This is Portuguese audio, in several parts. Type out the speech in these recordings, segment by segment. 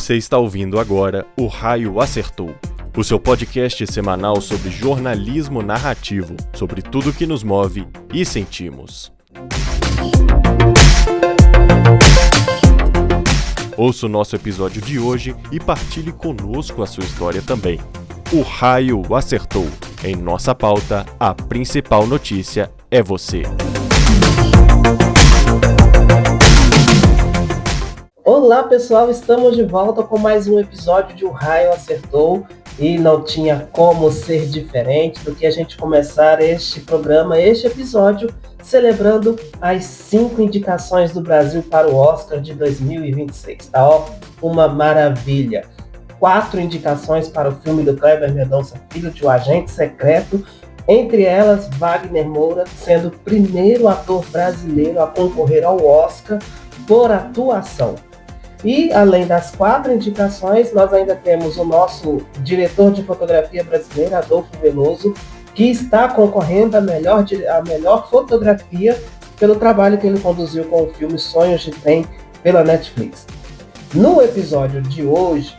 Você está ouvindo agora O Raio Acertou, o seu podcast semanal sobre jornalismo narrativo, sobre tudo que nos move e sentimos. Ouça o nosso episódio de hoje e partilhe conosco a sua história também. O Raio Acertou. Em nossa pauta, a principal notícia é você. Olá pessoal, estamos de volta com mais um episódio de O Raio Acertou e não tinha como ser diferente do que a gente começar este programa, este episódio, celebrando as 5 indicações do Brasil para o Oscar de 2026, tá? Ó, uma maravilha! 4 indicações para o filme do Kleber Mendonça Filho, de O Agente Secreto, entre elas Wagner Moura, sendo o primeiro ator brasileiro a concorrer ao Oscar por atuação. E, além das 4 indicações, nós ainda temos o nosso diretor de fotografia brasileiro, Adolfo Veloso, que está concorrendo a melhor fotografia pelo trabalho que ele conduziu com o filme Sonhos de Trem pela Netflix. No episódio de hoje,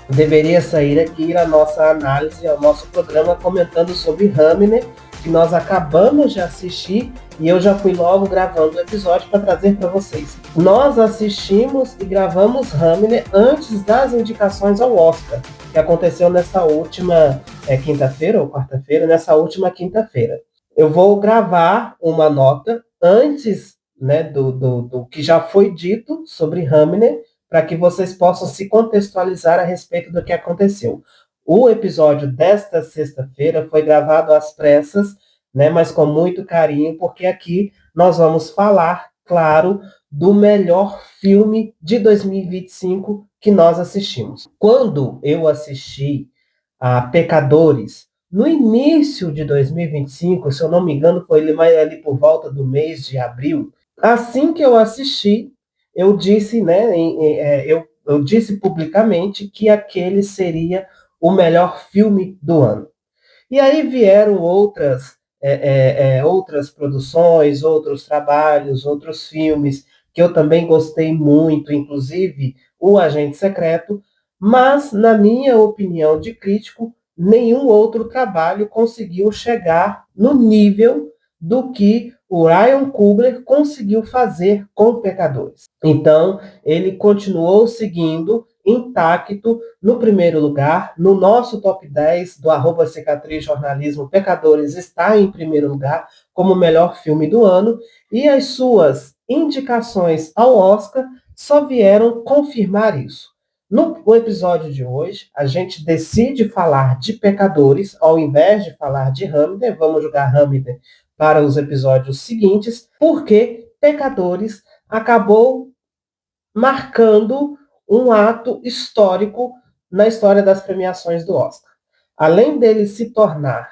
deveria sair aqui a nossa análise, o nosso programa comentando sobre Hamner, que nós acabamos de assistir e eu já fui logo gravando o episódio para trazer para vocês. Nós assistimos e gravamos Hamner antes das indicações ao Oscar, que aconteceu nessa última quinta-feira ou quarta-feira, nessa última quinta-feira. Eu vou gravar uma nota antes, né, do que já foi dito sobre Hamner, para que vocês possam se contextualizar a respeito do que aconteceu. O episódio desta sexta-feira foi gravado às pressas, né, mas com muito carinho, porque aqui nós vamos falar, claro, do melhor filme de 2025 que nós assistimos. Quando eu assisti a Pecadores, no início de 2025, se eu não me engano, foi ali por volta do mês de abril, assim que eu assisti, eu disse, né, eu disse publicamente que aquele seria o melhor filme do ano. E aí vieram outras produções, outros trabalhos, outros filmes, que eu também gostei muito, inclusive O Agente Secreto, mas, na minha opinião de crítico, nenhum outro trabalho conseguiu chegar no nível do que o Ryan Coogler conseguiu fazer com Pecadores. Então, ele continuou seguindo intacto no primeiro lugar. No nosso top 10 do @cicatriz jornalismo, Pecadores está em primeiro lugar como o melhor filme do ano, e as suas indicações ao Oscar só vieram confirmar isso. No episódio de hoje, a gente decide falar de Pecadores, ao invés de falar de Hamner. Vamos jogar Hamner para os episódios seguintes, porque Pecadores acabou marcando um ato histórico na história das premiações do Oscar. Além dele se tornar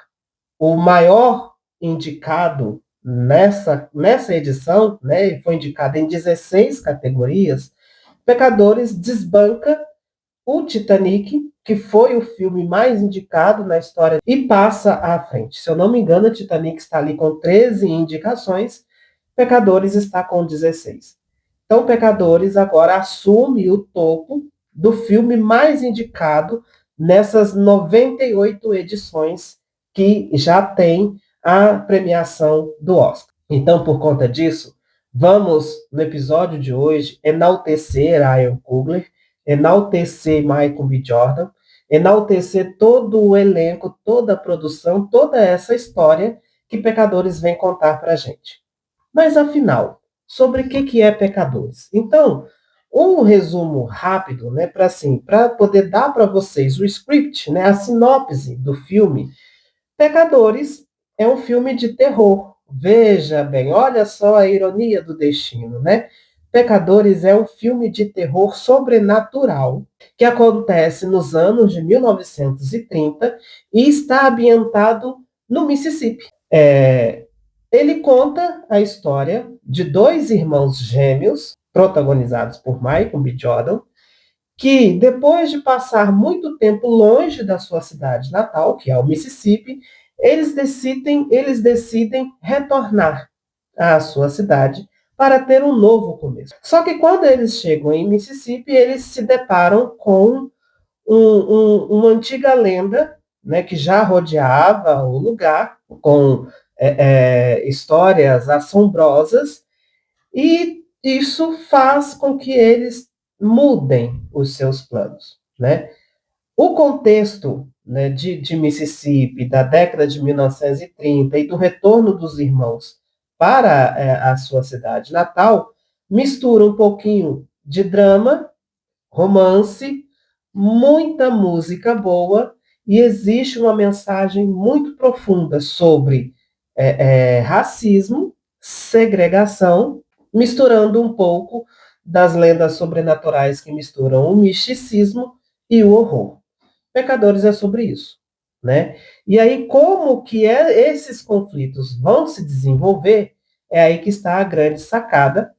o maior indicado nessa edição, né, e foi indicado em 16 categorias, Pecadores desbanca o Titanic, que foi o filme mais indicado na história, e passa à frente. Se eu não me engano, o Titanic está ali com 13 indicações, Pecadores está com 16. Então, Pecadores agora assume o topo do filme mais indicado nessas 98 edições que já tem a premiação do Oscar. Então, por conta disso, vamos, no episódio de hoje, enaltecer Ryan Coogler, enaltecer Michael B. Jordan, enaltecer todo o elenco, toda a produção, toda essa história que Pecadores vem contar para a gente. Mas, afinal, sobre o que é Pecadores? Então, um resumo rápido, né, para poder dar para vocês o script, né, a sinopse do filme. Pecadores é um filme de terror. Veja bem, olha só a ironia do destino, né? Pecadores é um filme de terror sobrenatural que acontece nos anos de 1930 e está ambientado no Mississippi. Ele conta a história de 2 irmãos gêmeos, protagonizados por Michael B. Jordan, que, depois de passar muito tempo longe da sua cidade natal, que é o Mississippi, eles decidem retornar à sua cidade para ter um novo começo. Só que quando eles chegam em Mississippi, eles se deparam com uma antiga lenda, né, que já rodeava o lugar, com histórias assombrosas, e isso faz com que eles mudem os seus planos, né? O contexto, né, de Mississippi, da década de 1930 e do retorno dos irmãos para a sua cidade natal, mistura um pouquinho de drama, romance, muita música boa, e existe uma mensagem muito profunda sobre racismo, segregação, misturando um pouco das lendas sobrenaturais que misturam o misticismo e o horror. Pecadores é sobre isso, né? E aí, como que esses conflitos vão se desenvolver, é aí que está a grande sacada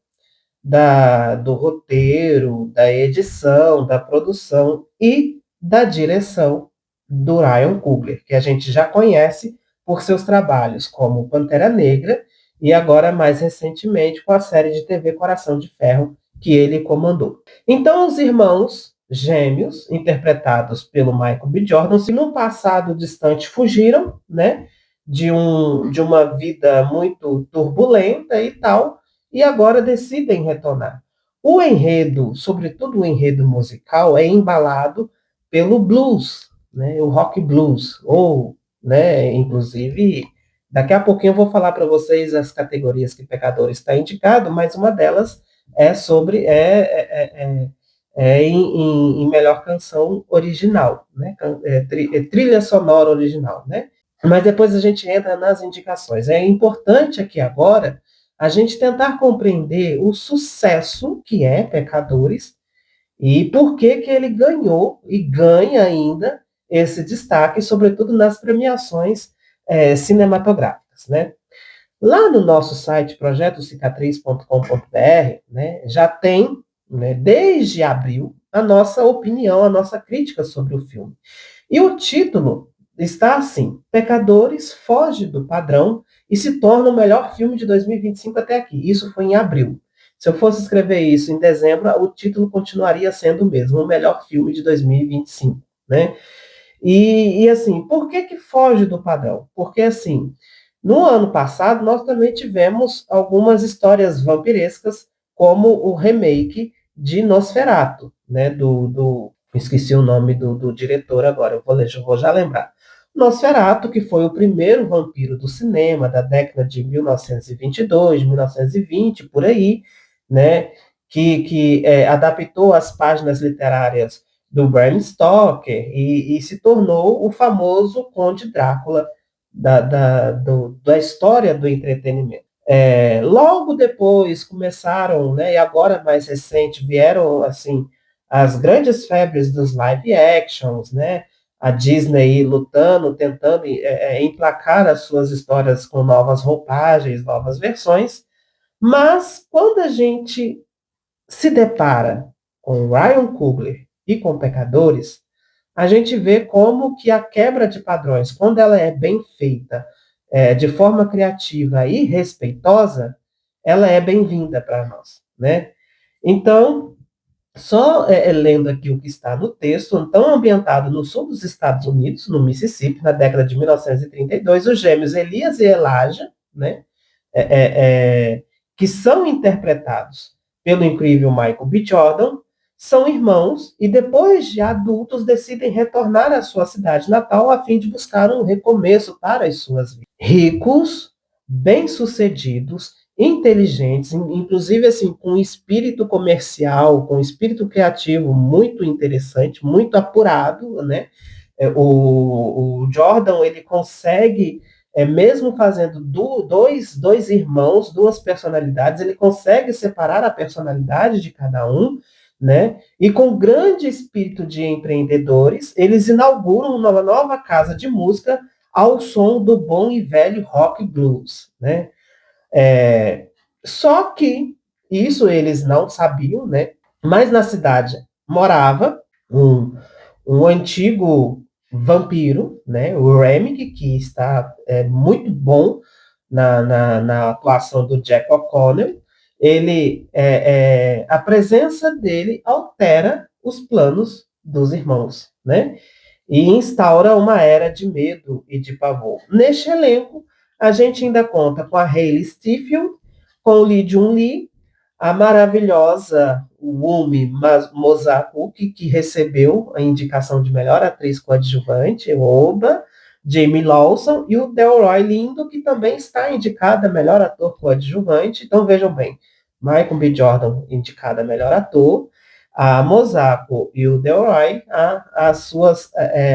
do roteiro, da edição, da produção e da direção do Ryan Coogler, que a gente já conhece por seus trabalhos como Pantera Negra e agora, mais recentemente, com a série de TV Coração de Ferro, que ele comandou. Então, os irmãos gêmeos, interpretados pelo Michael B. Jordan, se num passado distante fugiram, né, de uma vida muito turbulenta e tal, e agora decidem retornar. O enredo, sobretudo o enredo musical, é embalado pelo blues, né, o rock blues, ou, né, inclusive, daqui a pouquinho eu vou falar para vocês as categorias que Pecadores está indicado, mas uma delas é sobre em melhor canção original, né, trilha sonora original, né. Mas depois a gente entra nas indicações. É importante aqui agora a gente tentar compreender o sucesso que é Pecadores e por que que ele ganhou e ganha ainda esse destaque, sobretudo nas premiações cinematográficas, né? Lá no nosso site projetocicatriz.com.br, né, já tem, né, desde abril, a nossa opinião, a nossa crítica sobre o filme. E o título está assim: Pecadores foge do padrão e se torna o melhor filme de 2025 até aqui. Isso foi em abril. Se eu fosse escrever isso em dezembro, o título continuaria sendo o mesmo, o melhor filme de 2025, né? E assim, por que foge do padrão? Porque assim, no ano passado nós também tivemos algumas histórias vampirescas, como o remake de Nosferatu, né? Esqueci o nome do diretor agora, eu vou já lembrar. Nosferatu, que foi o primeiro vampiro do cinema da década de 1922, 1920, por aí, né? Que adaptou as páginas literárias do Bram Stoker e se tornou o famoso Conde Drácula da história do entretenimento. Logo depois começaram, né, e agora mais recente, vieram assim as grandes febres dos live actions, né, a Disney lutando, tentando emplacar as suas histórias com novas roupagens, novas versões, mas quando a gente se depara com Ryan Coogler e com Pecadores, a gente vê como que a quebra de padrões, quando ela é bem feita, de forma criativa e respeitosa, ela é bem-vinda para nós, né? Então, só lendo aqui o que está no texto, então ambientado no sul dos Estados Unidos, no Mississippi, na década de 1932, os gêmeos Elias e Elijah, né, que são interpretados pelo incrível Michael B. Jordan, são irmãos e depois de adultos decidem retornar à sua cidade natal a fim de buscar um recomeço para as suas vidas. Ricos, bem-sucedidos, inteligentes, inclusive assim com um espírito comercial, com um espírito criativo muito interessante, muito apurado, né? O Jordan ele consegue mesmo fazendo dois irmãos, duas personalidades, ele consegue separar a personalidade de cada um, né? E com grande espírito de empreendedores, eles inauguram uma nova casa de música ao som do bom e velho rock blues, né? Só que isso eles não sabiam, né? Mas na cidade morava um antigo vampiro, né? O Remick, que está muito bom na atuação do Jack O'Connell, a presença dele altera os planos dos irmãos, né? E instaura uma era de medo e de pavor. Neste elenco, a gente ainda conta com a Hayley Steinfeld, com o Lee Jun-lee, a maravilhosa Wumi Mosakuki, que recebeu a indicação de melhor atriz coadjuvante, Oba, Jamie Lawson, e o Delroy Lindo, que também está indicada a melhor ator coadjuvante. Então, vejam bem, Michael B. Jordan indicada a melhor ator, a Mosako e o Delroy as suas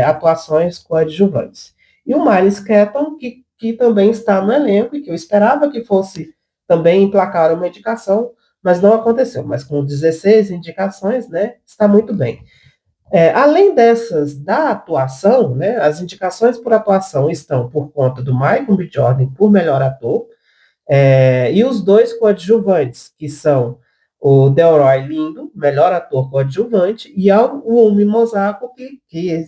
atuações coadjuvantes. E o Miles Keaton, que também está no elenco, e que eu esperava que fosse também emplacar uma indicação, mas não aconteceu. Mas com 16 indicações, né, está muito bem. Além dessas da atuação, né, as indicações por atuação estão por conta do Michael B. Jordan por melhor ator, e os dois coadjuvantes, que são o Delroy Lindo, melhor ator coadjuvante, e a Wumi Mosako, que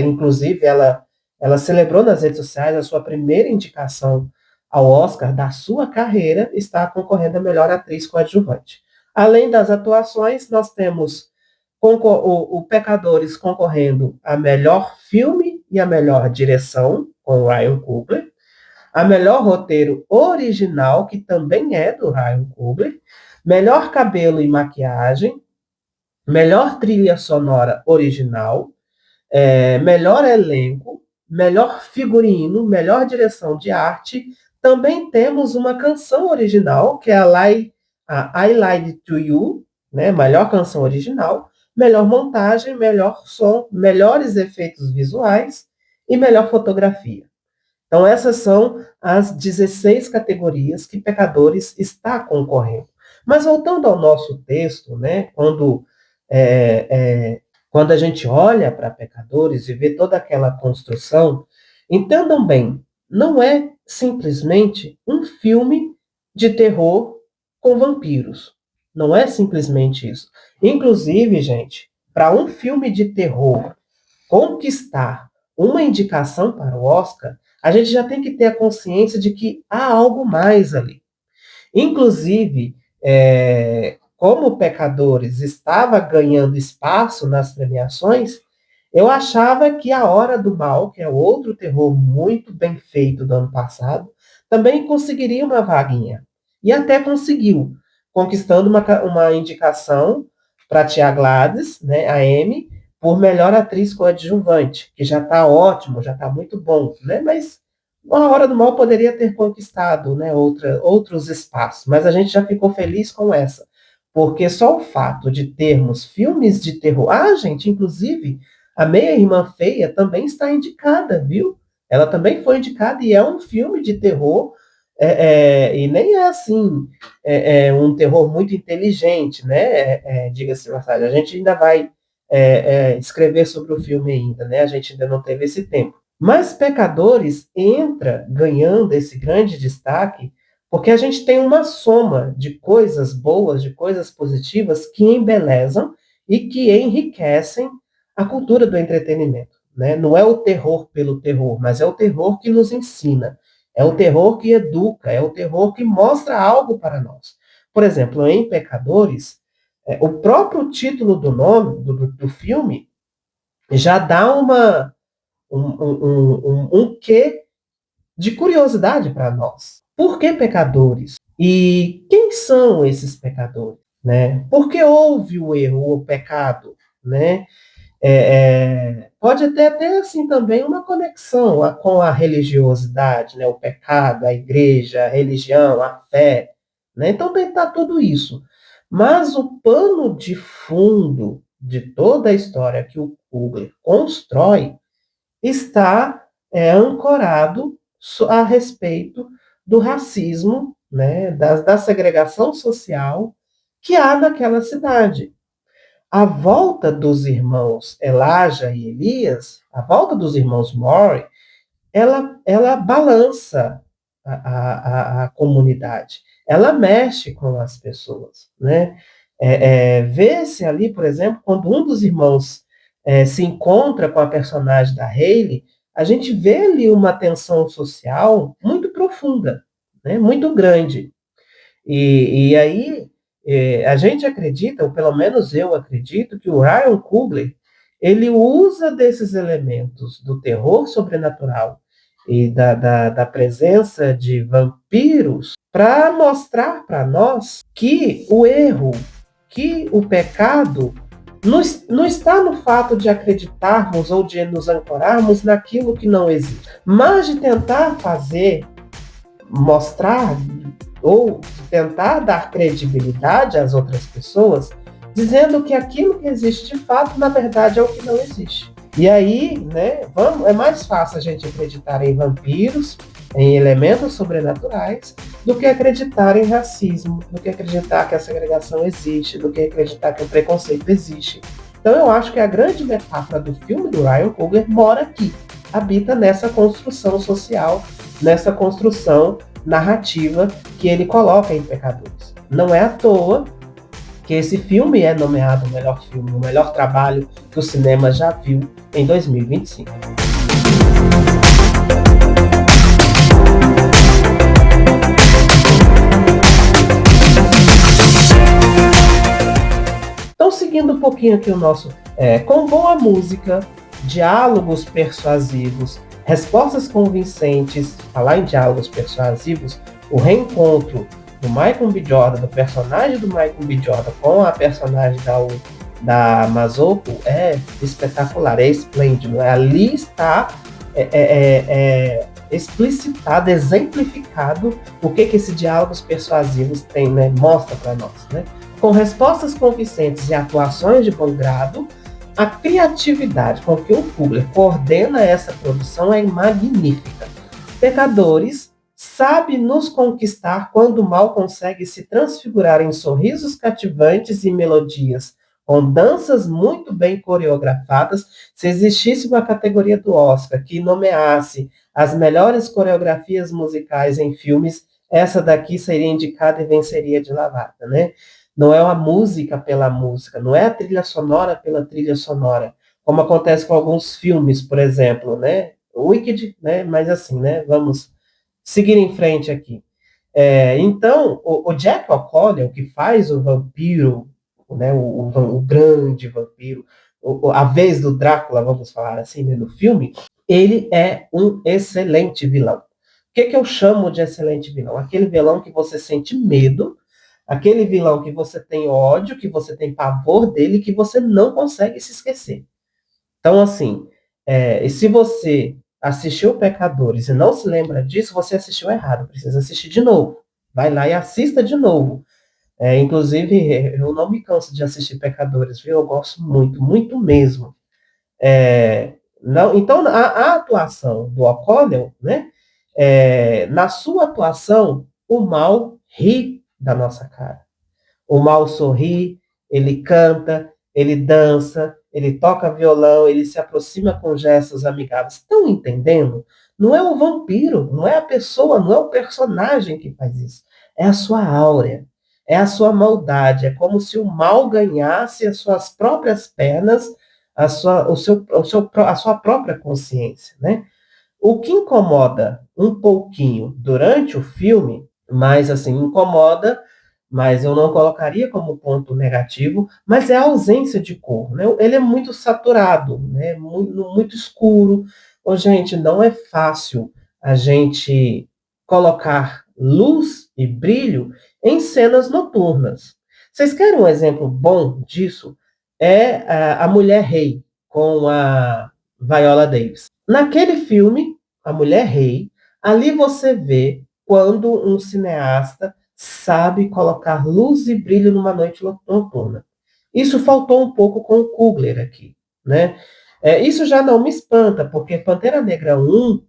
inclusive ela celebrou nas redes sociais a sua primeira indicação ao Oscar da sua carreira, está concorrendo a melhor atriz coadjuvante. Além das atuações, nós temos o Pecadores concorrendo a melhor filme e a melhor direção, com o Ryan Coogler, a melhor roteiro original, que também é do Ryan Coogler, melhor cabelo e maquiagem, melhor trilha sonora original, melhor elenco, melhor figurino, melhor direção de arte. Também temos uma canção original, que é a I Lied to You, né, melhor canção original, melhor montagem, melhor som, melhores efeitos visuais e melhor fotografia. Então, essas são as 16 categorias que Pecadores está concorrendo. Mas voltando ao nosso texto, né, quando a gente olha para Pecadores e vê toda aquela construção, entendam bem, não é simplesmente um filme de terror com vampiros. Não é simplesmente isso. Inclusive, gente, para um filme de terror conquistar uma indicação para o Oscar, a gente já tem que ter a consciência de que há algo mais ali. Inclusive, como Pecadores estava ganhando espaço nas premiações, eu achava que A Hora do Mal, que é outro terror muito bem feito do ano passado, também conseguiria uma vaguinha. E até conseguiu, conquistando uma indicação para Tia Gladys, né, a Emmy, por melhor atriz coadjuvante, que já está ótimo, já está muito bom, né? Mas A Hora do Mal poderia ter conquistado, né, outros espaços, mas a gente já ficou feliz com essa, porque só o fato de termos filmes de terror... gente, inclusive, a Meia Irmã Feia também está indicada, viu? Ela também foi indicada e é um filme de terror, e nem é assim, um terror muito inteligente, né? Diga-se de passagem, a gente ainda vai escrever sobre o filme ainda, né? A gente ainda não teve esse tempo. Mas Pecadores entra ganhando esse grande destaque porque a gente tem uma soma de coisas boas, de coisas positivas que embelezam e que enriquecem a cultura do entretenimento, né? Não é o terror pelo terror, mas é o terror que nos ensina, é o terror que educa, é o terror que mostra algo para nós. Por exemplo, em Pecadores, o próprio título do nome do filme já dá um quê de curiosidade para nós. Por que pecadores? E quem são esses pecadores? Né? Por que houve o erro, o pecado? Né? Pode ter até assim também uma conexão com a religiosidade, né? O pecado, a igreja, a religião, a fé. Né? Então tem que estar tudo isso. Mas o pano de fundo de toda a história que o Kugler constrói está ancorado a respeito do racismo, né, da segregação social que há naquela cidade. A volta dos irmãos Elijah e Elias, a volta dos irmãos Murray, ela balança a comunidade, ela mexe com as pessoas, né? Vê-se ali, por exemplo, quando um dos irmãos se encontra com a personagem da Hayley, a gente vê ali uma tensão social muito profunda, né? Muito grande. E aí a gente acredita, ou pelo menos eu acredito, que o Ryan Coogler ele usa desses elementos do terror sobrenatural e da presença de vampiros para mostrar para nós que o erro, que o pecado não está no fato de acreditarmos ou de nos ancorarmos naquilo que não existe, mas de tentar fazer, mostrar ou tentar dar credibilidade às outras pessoas, dizendo que aquilo que existe de fato, na verdade, é o que não existe. E aí, né, é mais fácil a gente acreditar em vampiros, em elementos sobrenaturais, do que acreditar em racismo, do que acreditar que a segregação existe, do que acreditar que o preconceito existe. Então eu acho que a grande metáfora do filme do Ryan Coogler mora aqui, habita nessa construção social, nessa construção narrativa que ele coloca em Pecadores. Não é à toa que esse filme é nomeado o melhor filme, o melhor trabalho que o cinema já viu em 2025. Então, seguindo um pouquinho aqui o nosso... com boa música, diálogos persuasivos, respostas convincentes, falar em diálogos persuasivos, o reencontro do Michael B. Jordan, do personagem do Michael B. Jordan com a personagem da Mazoko é espetacular, é esplêndido. Ali está explicitado, exemplificado o que esses diálogos persuasivos têm, né? Mostra para nós, né? Com respostas convincentes e atuações de bom grado, a criatividade com que o Coogler coordena essa produção é magnífica. Pecadores sabe nos conquistar quando o mal consegue se transfigurar em sorrisos cativantes e melodias, com danças muito bem coreografadas. Se existisse uma categoria do Oscar que nomeasse as melhores coreografias musicais em filmes, essa daqui seria indicada e venceria de lavada, né? Não é a música pela música, não é a trilha sonora pela trilha sonora, como acontece com alguns filmes, por exemplo, né? Wicked, né? Mas assim, né? Vamos seguir em frente aqui. Então, o Jack O'Connell, que faz o vampiro, né? O grande vampiro, a vez do Drácula, vamos falar assim, né, no filme, ele é um excelente vilão. O que eu chamo de excelente vilão? Aquele vilão que você sente medo, aquele vilão que você tem ódio, que você tem pavor dele, que você não consegue se esquecer. Então, assim, e se você assistiu Pecadores e não se lembra disso, você assistiu errado, precisa assistir de novo. Vai lá e assista de novo. Inclusive, eu não me canso de assistir Pecadores, viu? Eu gosto muito, muito mesmo. Não, então, a atuação do O'Connell, né? Na sua atuação, o mal ri da nossa cara. O mal sorri, ele canta, ele dança, ele toca violão, ele se aproxima com gestos amigáveis. Estão entendendo? Não é o vampiro, não é a pessoa, não é o personagem que faz isso. É a sua áurea, é a sua maldade. É como se o mal ganhasse as suas próprias pernas, a sua própria consciência, né? O que incomoda um pouquinho durante o filme, mas assim, incomoda, mas eu não colocaria como ponto negativo, mas é a ausência de cor, né? Ele é muito saturado, né? Muito escuro. Ô, gente, não é fácil a gente colocar luz e brilho em cenas noturnas. Vocês querem um exemplo bom disso? É a Mulher Rei, com a Viola Davis. Naquele filme, A Mulher Rei, ali você vê quando um cineasta sabe colocar luz e brilho numa noite noturna. Isso faltou um pouco com o Coogler aqui, né? Isso já não me espanta, porque Pantera Negra 1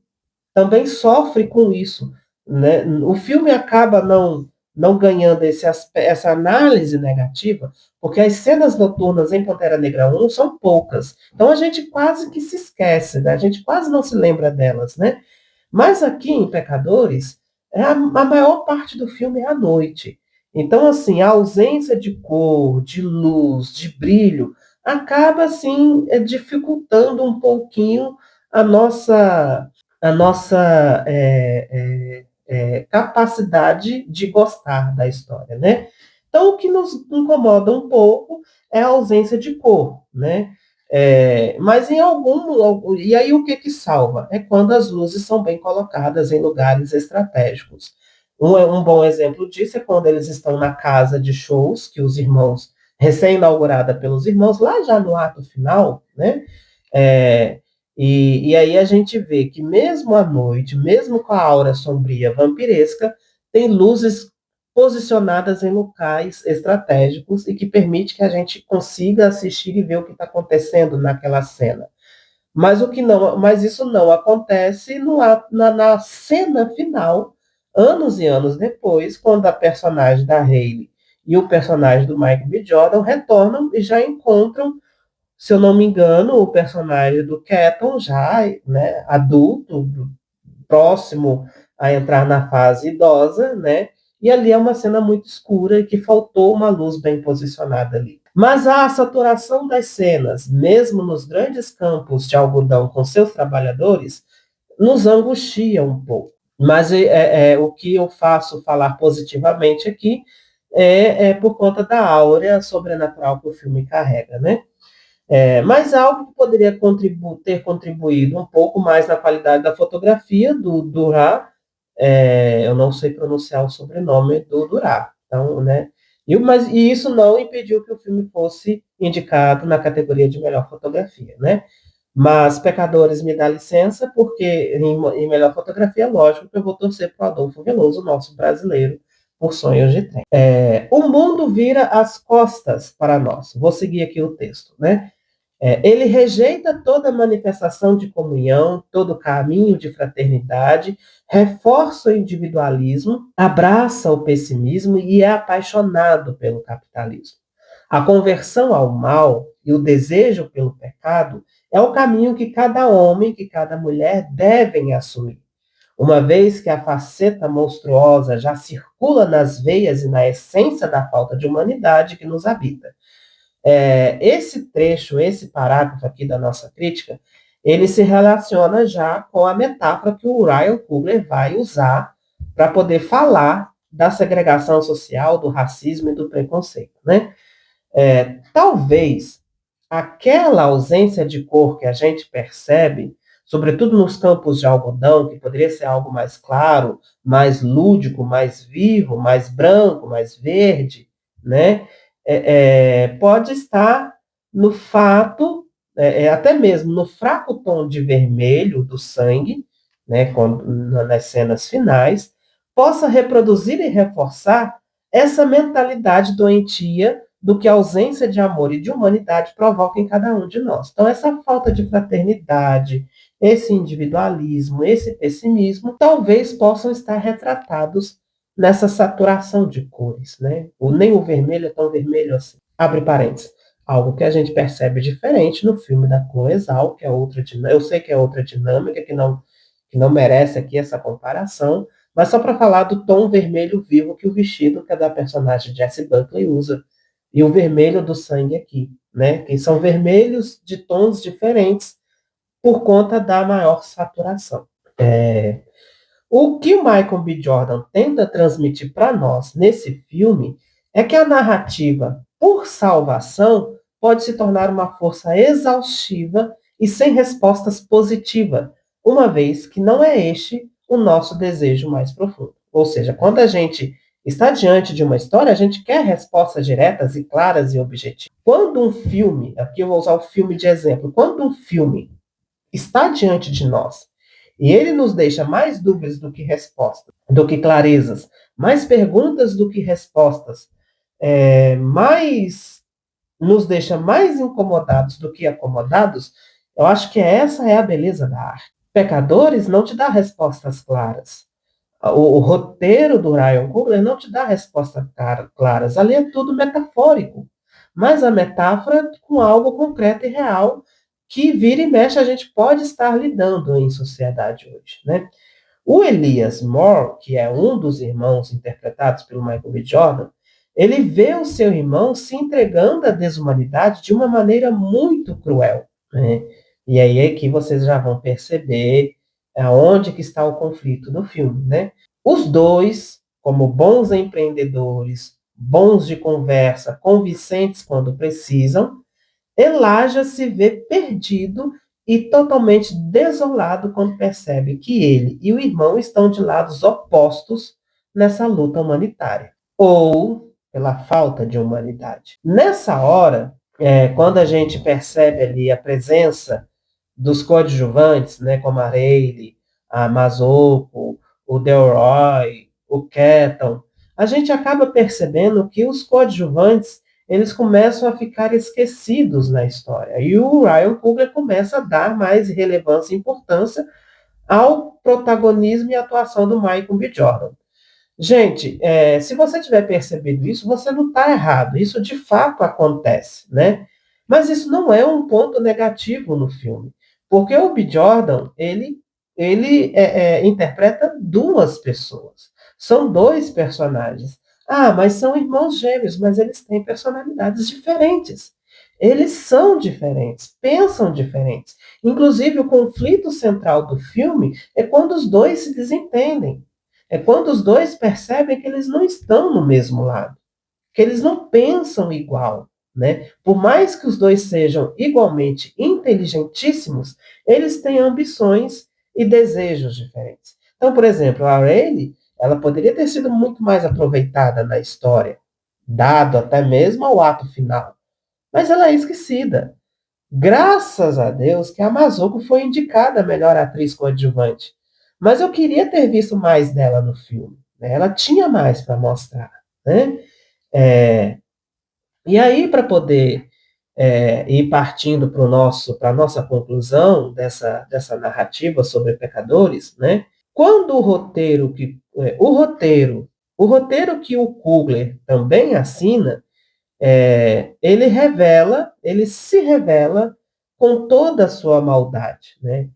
também sofre com isso, né? O filme acaba não ganhando essa análise negativa, porque as cenas noturnas em Pantera Negra 1 são poucas. Então a gente quase que se esquece, né? A gente quase não se lembra delas, né? Mas aqui em Pecadores, a maior parte do filme é à noite. Então, assim, a ausência de cor, de luz, de brilho, acaba, assim, dificultando um pouquinho a nossa capacidade de gostar da história, né? Então, o que nos incomoda um pouco é a ausência de cor, né? Mas e aí o que salva? É quando as luzes são bem colocadas em lugares estratégicos. Um bom exemplo disso é quando eles estão na casa de shows, que os irmãos, recém-inaugurada pelos irmãos, lá já no ato final, né? É, e aí a gente vê que mesmo à noite, mesmo com a aura sombria vampiresca, tem luzes posicionadas em locais estratégicos e que permite que a gente consiga assistir e ver o que está acontecendo naquela cena. Mas isso não acontece na cena final, anos e anos depois, quando a personagem da Hayley e o personagem do Michael B. Jordan retornam e já encontram, se eu não me engano, o personagem do Keaton já, né, adulto, próximo a entrar na fase idosa, né? E ali é uma cena muito escura e que faltou uma luz bem posicionada ali. Mas a saturação das cenas, mesmo nos grandes campos de algodão com seus trabalhadores, nos angustia um pouco. Mas o que eu faço falar positivamente aqui é por conta da áurea sobrenatural que o filme carrega, né? Mas algo que poderia ter contribuído um pouco mais na qualidade da fotografia do Durá, eu não sei pronunciar o sobrenome do Durá, então, né? E isso não impediu que o filme fosse indicado na categoria de melhor fotografia, né? Mas Pecadores me dá licença, porque em melhor fotografia, lógico que eu vou torcer para o Adolfo Veloso, nosso brasileiro, por Sonhos de Trem. O mundo vira as costas para nós. Vou seguir aqui o texto, né? Ele rejeita toda manifestação de comunhão, todo caminho de fraternidade, reforça o individualismo, abraça o pessimismo e é apaixonado pelo capitalismo. A conversão ao mal e o desejo pelo pecado é o caminho que cada homem, que cada mulher devem assumir. Uma vez que a faceta monstruosa já circula nas veias e na essência da falta de humanidade que nos habita. Esse trecho, esse parágrafo aqui da nossa crítica, ele se relaciona já com a metáfora que o Ryan Coogler vai usar para poder falar da segregação social, do racismo e do preconceito, né? Talvez aquela ausência de cor que a gente percebe, sobretudo nos campos de algodão, que poderia ser algo mais claro, mais lúdico, mais vivo, mais branco, mais verde, né? Pode estar no fato, até mesmo no fraco tom de vermelho do sangue, né, nas cenas finais, possa reproduzir e reforçar essa mentalidade doentia do que a ausência de amor e de humanidade provoca em cada um de nós. Então, essa falta de fraternidade, esse individualismo, esse pessimismo, talvez possam estar retratados nessa saturação de cores, né? Nem o vermelho é tão vermelho assim. Abre parênteses. Algo que a gente percebe diferente no filme da Chloe Zhao, que é outra dinâmica. Eu sei que é outra dinâmica, que não merece aqui essa comparação, mas só para falar do tom vermelho vivo que o vestido que a da personagem Jessie Buckley usa, e o vermelho do sangue aqui, né? Que são vermelhos de tons diferentes por conta da maior saturação. O que o Michael B. Jordan tenta transmitir para nós nesse filme é que a narrativa, por salvação, pode se tornar uma força exaustiva e sem respostas positivas, uma vez que não é este o nosso desejo mais profundo. Ou seja, quando a gente está diante de uma história, a gente quer respostas diretas e claras e objetivas. Quando um filme, aqui eu vou usar o filme de exemplo, quando um filme está diante de nós e ele nos deixa mais dúvidas do que respostas, do que clarezas, mais perguntas do que respostas, nos deixa mais incomodados do que acomodados, eu acho que essa é a beleza da arte. Pecadores não te dá respostas claras. O roteiro do Ryan Coogler não te dá respostas claras. Ali é tudo metafórico. Mas a metáfora com algo concreto e real que vira e mexe a gente pode estar lidando em sociedade hoje, né? O Elias Moore, que é um dos irmãos interpretados pelo Michael B. Jordan, ele vê o seu irmão se entregando à desumanidade de uma maneira muito cruel, né? E aí é que vocês já vão perceber aonde que está o conflito do filme, né? Os dois, como bons empreendedores, bons de conversa, convincentes quando precisam, Elijah se vê perdido e totalmente desolado quando percebe que ele e o irmão estão de lados opostos nessa luta humanitária, ou pela falta de humanidade. Nessa hora, quando a gente percebe ali a presença dos coadjuvantes, né, como a Rayleigh, a Mazoko, o Delroy, o Keaton, a gente acaba percebendo que os coadjuvantes eles começam a ficar esquecidos na história. E o Ryan Coogler começa a dar mais relevância e importância ao protagonismo e atuação do Michael B. Jordan. Gente, se você tiver percebido isso, você não está errado. Isso de fato acontece, né? Mas isso não é um ponto negativo no filme, porque o B. Jordan ele interpreta duas pessoas. São dois personagens. Ah, mas são irmãos gêmeos, mas eles têm personalidades diferentes. Eles são diferentes, pensam diferentes. Inclusive, o conflito central do filme é quando os dois se desentendem. É quando os dois percebem que eles não estão no mesmo lado, que eles não pensam igual, né? Por mais que os dois sejam igualmente inteligentíssimos, eles têm ambições e desejos diferentes. Então, por exemplo, a Rayleigh, ela poderia ter sido muito mais aproveitada na história, dado até mesmo ao ato final, mas ela é esquecida. Graças a Deus que a Mazzucco foi indicada a melhor atriz coadjuvante. Mas eu queria ter visto mais dela no filme, né? Ela tinha mais para mostrar, né? E aí, para poder ir partindo para a nossa conclusão dessa narrativa sobre pecadores, né? Quando o roteiro que o Coogler também assina, ele se revela com toda a sua maldade, né?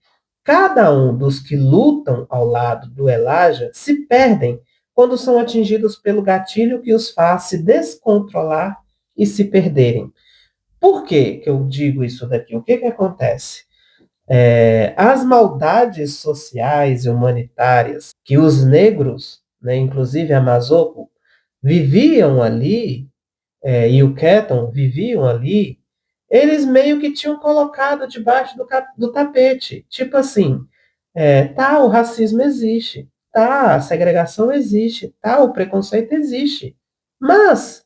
Cada um dos que lutam ao lado do Elijah se perdem quando são atingidos pelo gatilho que os faz se descontrolar e se perderem. Por que eu digo isso daqui? O que acontece? As maldades sociais e humanitárias que os negros, né, inclusive a Mazzucco, viviam ali, e o Keaton viviam ali, eles meio que tinham colocado debaixo do tapete. Tipo assim, tá, o racismo existe, tá, a segregação existe, tá, o preconceito existe. Mas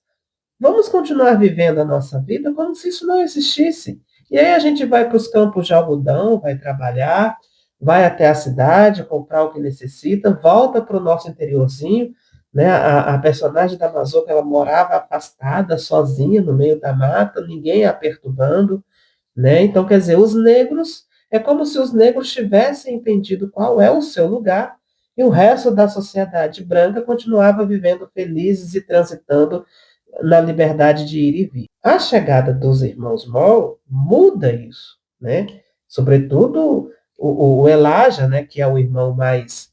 vamos continuar vivendo a nossa vida como se isso não existisse. E aí a gente vai para os campos de algodão, vai trabalhar, vai até a cidade, comprar o que necessita, volta para o nosso interiorzinho, né? A personagem da Mazzucco, ela morava afastada, sozinha, no meio da mata, ninguém a perturbando, né? Então, quer dizer, os negros, é como se os negros tivessem entendido qual é o seu lugar e o resto da sociedade branca continuava vivendo felizes e transitando na liberdade de ir e vir. A chegada dos irmãos Moore muda isso, né? Sobretudo o Elijah, né, que é o irmão mais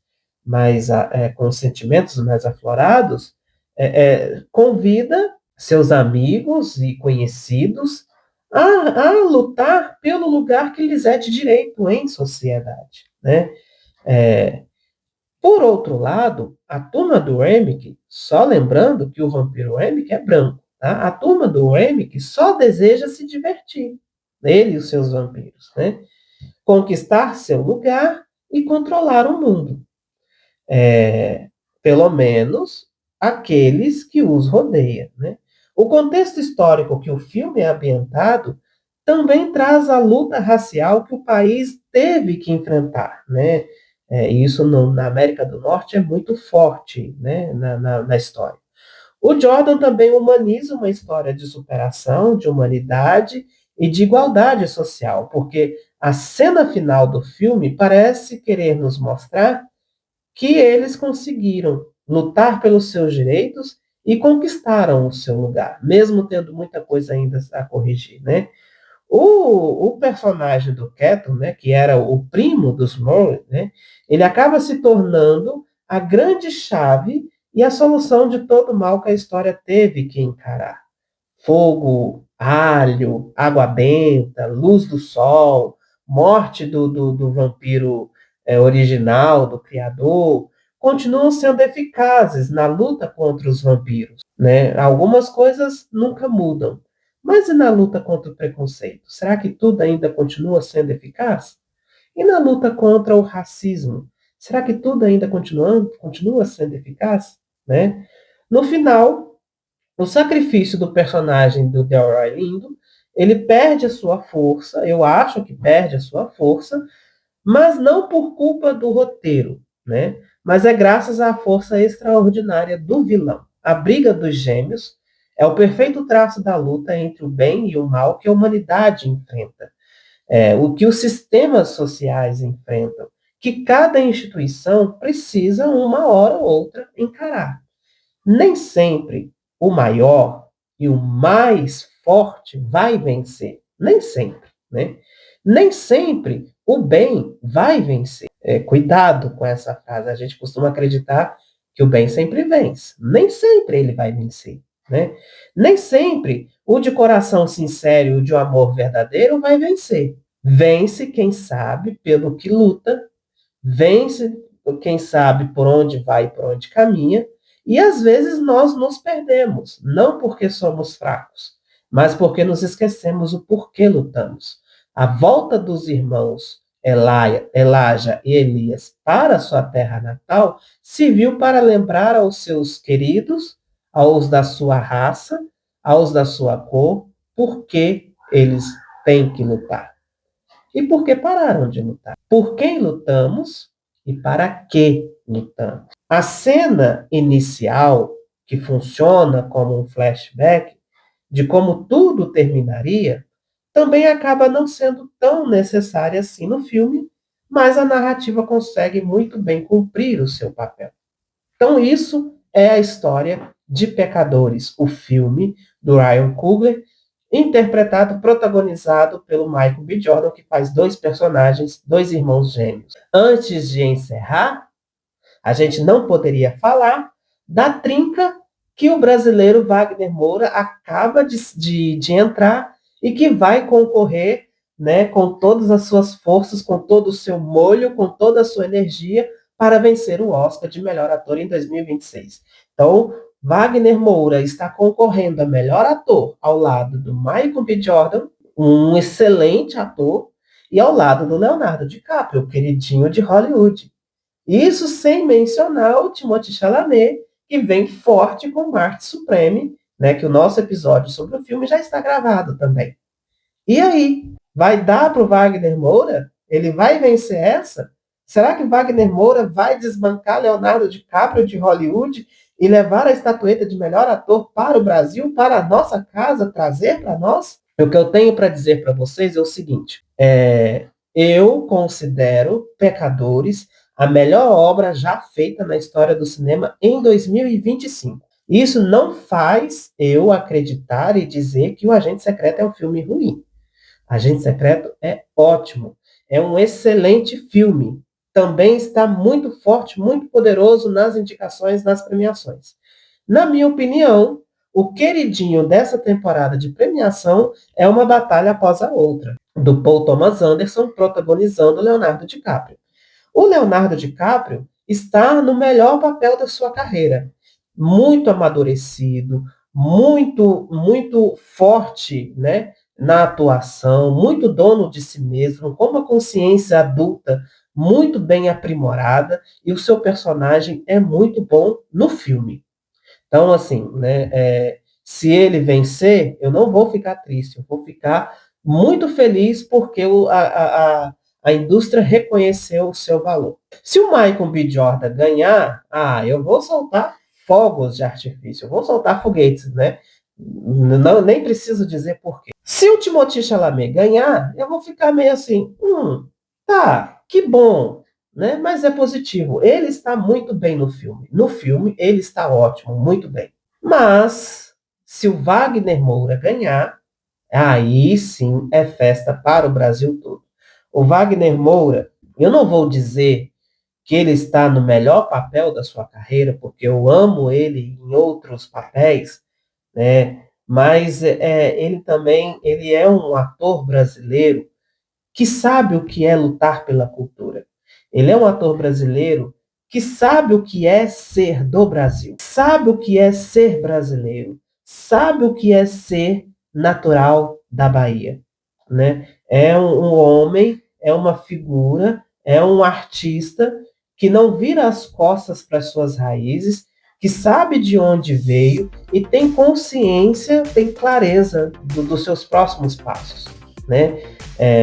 com sentimentos mais aflorados, convida seus amigos e conhecidos a lutar pelo lugar que lhes é de direito em sociedade, né? Por outro lado, a turma do Remick, só lembrando que o vampiro Remick é branco, tá? A turma do Remick só deseja se divertir, ele e os seus vampiros, né? Conquistar seu lugar e controlar o mundo. Pelo menos aqueles que os rodeiam, né? O contexto histórico que o filme é ambientado também traz a luta racial que o país teve que enfrentar, né? Isso na América do Norte é muito forte, né, na história. O Jordan também humaniza uma história de superação, de humanidade e de igualdade social, porque a cena final do filme parece querer nos mostrar que eles conseguiram lutar pelos seus direitos e conquistaram o seu lugar, mesmo tendo muita coisa ainda a corrigir, né? O personagem do Keaton, né, que era o primo dos Moore, né, ele acaba se tornando a grande chave e a solução de todo o mal que a história teve que encarar. Fogo, alho, água benta, luz do sol, morte do vampiro original, do criador, continuam sendo eficazes na luta contra os vampiros, né? Algumas coisas nunca mudam. Mas e na luta contra o preconceito? Será que tudo ainda continua sendo eficaz? E na luta contra o racismo? Será que tudo ainda continua sendo eficaz? Né? No final, o sacrifício do personagem do Delroy Lindo, ele perde a sua força, eu acho que perde a sua força, mas não por culpa do roteiro, né? Mas é graças à força extraordinária do vilão. A briga dos gêmeos é o perfeito traço da luta entre o bem e o mal que a humanidade enfrenta, o que os sistemas sociais enfrentam, que cada instituição precisa, uma hora ou outra, encarar. Nem sempre o maior e o mais forte vai vencer. Nem sempre, né? Nem sempre o bem vai vencer. Cuidado com essa frase. A gente costuma acreditar que o bem sempre vence. Nem sempre ele vai vencer, né? Nem sempre o de coração sincero e o de um amor verdadeiro vai vencer. Vence quem sabe pelo que luta, vence quem sabe por onde vai e por onde caminha, e às vezes nós nos perdemos, não porque somos fracos, mas porque nos esquecemos o porquê lutamos. A volta dos irmãos Elijah e Elias para sua terra natal serviu para lembrar aos seus queridos, aos da sua raça, aos da sua cor, por que eles têm que lutar. E por que pararam de lutar? Por quem lutamos e para que lutamos? A cena inicial, que funciona como um flashback de como tudo terminaria, também acaba não sendo tão necessária assim no filme, mas a narrativa consegue muito bem cumprir o seu papel. Então, isso é a história de Pecadores, o filme do Ryan Coogler, interpretado, protagonizado pelo Michael B. Jordan, que faz dois personagens, dois irmãos gêmeos. Antes de encerrar, a gente não poderia falar da trinca que o brasileiro Wagner Moura acaba de entrar e que vai concorrer, né, com todas as suas forças, com todo o seu molho, com toda a sua energia para vencer o Oscar de melhor ator em 2026. Então, Wagner Moura está concorrendo a melhor ator ao lado do Michael B. Jordan, um excelente ator, e ao lado do Leonardo DiCaprio, o queridinho de Hollywood. Isso sem mencionar o Timothée Chalamet, que vem forte com Marte Supreme, né, que o nosso episódio sobre o filme já está gravado também. E aí, vai dar para o Wagner Moura? Ele vai vencer essa? Será que Wagner Moura vai desbancar Leonardo DiCaprio de Hollywood e levar a estatueta de melhor ator para o Brasil, para a nossa casa, trazer para nós? O que eu tenho para dizer para vocês é o seguinte: eu considero Pecadores a melhor obra já feita na história do cinema em 2025. Isso não faz eu acreditar e dizer que o Agente Secreto é um filme ruim. Agente Secreto é ótimo, é um excelente filme. Também está muito forte, muito poderoso nas indicações, nas premiações. Na minha opinião, o queridinho dessa temporada de premiação é Uma Batalha Após a Outra, do Paul Thomas Anderson, protagonizando Leonardo DiCaprio. O Leonardo DiCaprio está no melhor papel da sua carreira. Muito amadurecido, muito forte, né, na atuação, muito dono de si mesmo, com uma consciência adulta muito bem aprimorada, e o seu personagem é muito bom no filme. Então, assim, né, se ele vencer, eu não vou ficar triste, eu vou ficar muito feliz porque a indústria reconheceu o seu valor. Se o Michael B. Jordan ganhar, eu vou soltar fogos de artifício, eu vou soltar foguetes, né? Não, nem preciso dizer porquê. Se o Timothée Chalamet ganhar, eu vou ficar meio assim, tá, que bom, né? Mas é positivo. Ele está muito bem no filme. No filme, ele está ótimo, muito bem. Mas, se o Wagner Moura ganhar, aí sim é festa para o Brasil todo. O Wagner Moura, eu não vou dizer que ele está no melhor papel da sua carreira, porque eu amo ele em outros papéis, né? Mas ele também ele é um ator brasileiro que sabe o que é lutar pela cultura. Ele é um ator brasileiro que sabe o que é ser do Brasil, sabe o que é ser brasileiro, sabe o que é ser natural da Bahia, né? É um homem, é uma figura, é um artista que não vira as costas para as suas raízes, que sabe de onde veio e tem consciência, tem clareza dos seus próximos passos, né?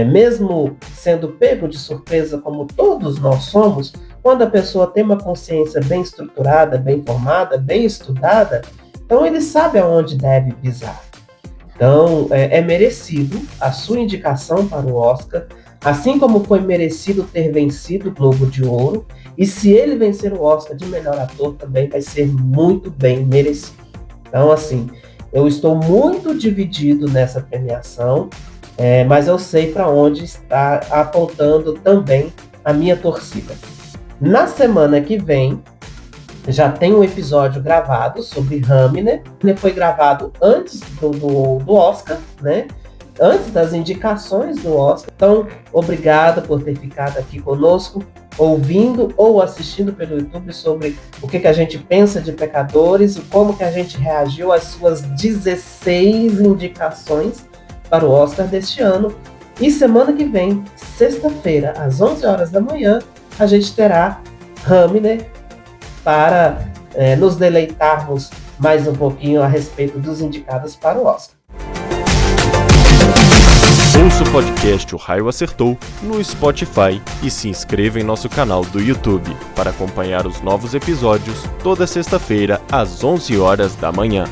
Mesmo sendo pego de surpresa como todos nós somos, quando a pessoa tem uma consciência bem estruturada, bem formada, bem estudada, então ele sabe aonde deve pisar. Então, é merecido a sua indicação para o Oscar, assim como foi merecido ter vencido o Globo de Ouro, e se ele vencer o Oscar de melhor ator, também vai ser muito bem merecido. Então, assim, eu estou muito dividido nessa premiação, mas eu sei para onde está apontando também a minha torcida. Na semana que vem, já tem um episódio gravado sobre Hamnet. Ele foi gravado antes do Oscar, né? Antes das indicações do Oscar. Então, obrigado por ter ficado aqui conosco, ouvindo ou assistindo pelo YouTube sobre o que a gente pensa de Pecadores e como que a gente reagiu às suas 16 indicações para o Oscar deste ano. E semana que vem, sexta-feira, às 11 horas da manhã, a gente terá Hamnet para nos deleitarmos mais um pouquinho a respeito dos indicados para o Oscar. Ouça o podcast O Raio Acertou no Spotify e se inscreva em nosso canal do YouTube para acompanhar os novos episódios toda sexta-feira às 11 horas da manhã.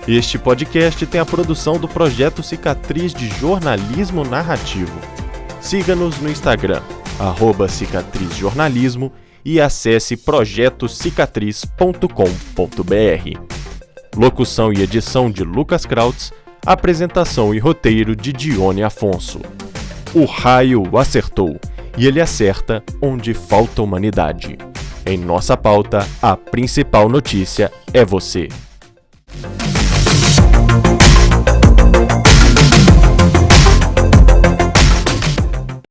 Este podcast tem a produção do Projeto Cicatriz de Jornalismo Narrativo. Siga-nos no Instagram, @cicatrizjornalismo, e acesse projetocicatriz.com.br. Locução e edição de Lucas Krautz, apresentação e roteiro de Dione Afonso. O raio acertou, e ele acerta onde falta humanidade. Em nossa pauta, a principal notícia é você.